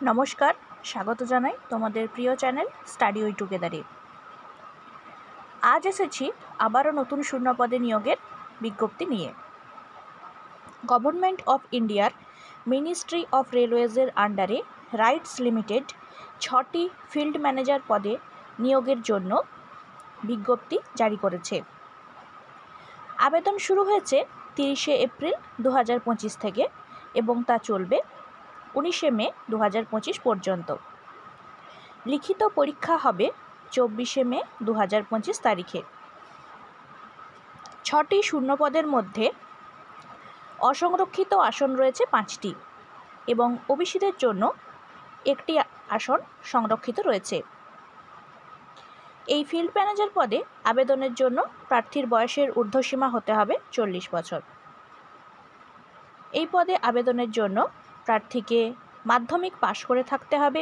নমস্কার, স্বাগত জানাই তোমাদের প্রিয় চ্যানেল স্টাডি উইথ টুগেদারে। আজ এসেছি আবারও নতুন শূন্যপদে নিয়োগের বিজ্ঞপ্তি নিয়ে। গভর্নমেন্ট অফ ইন্ডিয়ার মিনিস্ট্রি অফ রেলওয়েজের আন্ডারে রাইটস লিমিটেড 6টি ফিল্ড ম্যানেজার পদে নিয়োগের জন্য বিজ্ঞপ্তি জারি করেছে। আবেদন শুরু হয়েছে 30শে এপ্রিল 2025 থেকে এবং তা চলবে 19শে মে 2025 পর্যন্ত। লিখিত পরীক্ষা হবে 24শে মে 2025 তারিখে। 6টি শূন্যপদের মধ্যে অসংরক্ষিত আসন রয়েছে 5টি এবং ওবিসিদের জন্য 1টি আসন সংরক্ষিত রয়েছে। এই ফিল্ড ম্যানেজার পদে আবেদনের জন্য প্রার্থীর বয়সের ঊর্ধ্বসীমা হতে হবে 40 বছর। এই পদে আবেদনের জন্য প্রার্থীকে মাধ্যমিক পাশ করে থাকতে হবে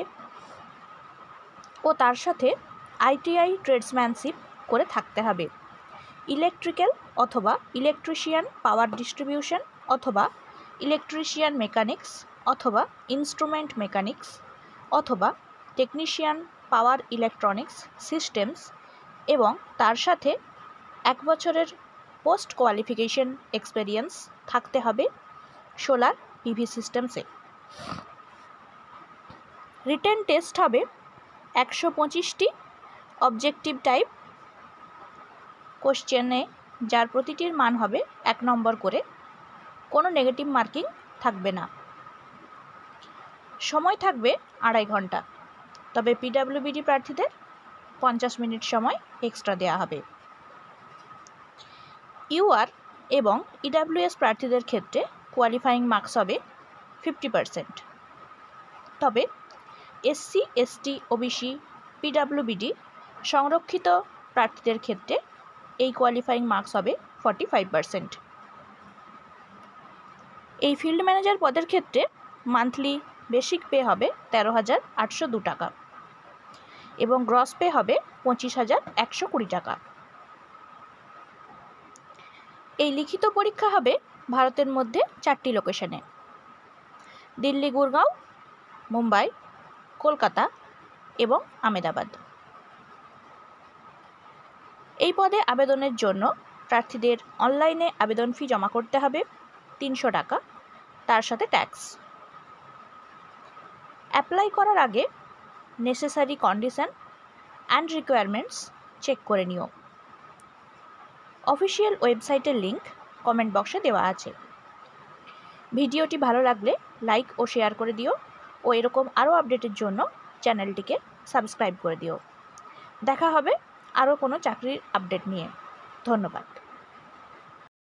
ও তার সাথে ITI ট্রেডসম্যানশিপ করে থাকতে হবে। ইলেকট্রিক্যাল অথবা ইলেকট্রিশিয়ান পাওয়ার ডিস্ট্রিবিউশন অথবা ইলেকট্রিশিয়ান মেকানিক্স অথবা ইনস্ট্রুমেন্ট মেকানিক্স অথবা টেকনিশিয়ান পাওয়ার ইলেকট্রনিক্স সিস্টেমস এবং তার সাথে 1 বছরের পোস্ট কোয়ালিফিকেশন এক্সপেরিয়েন্স থাকতে হবে সোলার PV সিস্টেমসে। রিটেন টেস্ট হবে 125টি অবজেক্টিভ টাইপ কোশ্চেনে, যার প্রতিটির মান হবে 1 নম্বর করে। কোনো নেগেটিভ মার্কিং থাকবে না। সময় থাকবে 2.5 ঘন্টা, তবে PWBD প্রার্থীদের 50 মিনিট সময় এক্সট্রা দেওয়া হবে। UR এবং EWS প্রার্থীদের ক্ষেত্রে কোয়ালিফাইং মার্কস হবে 50%, তবে SC, ST, OBC, PWBD সংরক্ষিত প্রার্থীদের ক্ষেত্রে এই কোয়ালিফাইং মার্কস হবে 45%। এই ফিল্ড ম্যানেজার পদের ক্ষেত্রে মান্থলি বেসিক পে হবে 13,802 টাকা এবং গ্রস পে হবে 25,120 টাকা। এই লিখিত পরীক্ষা হবে ভারতের মধ্যে 4টি লোকেশনে: দিল্লি, গুরগাঁও, মুম্বাই, কলকাতা এবং আহমেদাবাদ। এই পদে আবেদনের জন্য প্রার্থীদের অনলাইনে আবেদন ফি জমা করতে হবে 300 টাকা, তার সাথে ট্যাক্স। অ্যাপ্লাই করার আগে necessary condition and requirements check করে নিও। অফিসিয়াল ওয়েবসাইটের লিংক কমেন্ট বক্সে দেওয়া আছে। ভিডিওটি ভালো লাগলে লাইক ও শেয়ার করে দিও ও এরকম আরও আপডেটের জন্য চ্যানেলটিকে সাবস্ক্রাইব করে দিও। দেখা হবে আরও কোনো চাকরির আপডেট নিয়ে। ধন্যবাদ।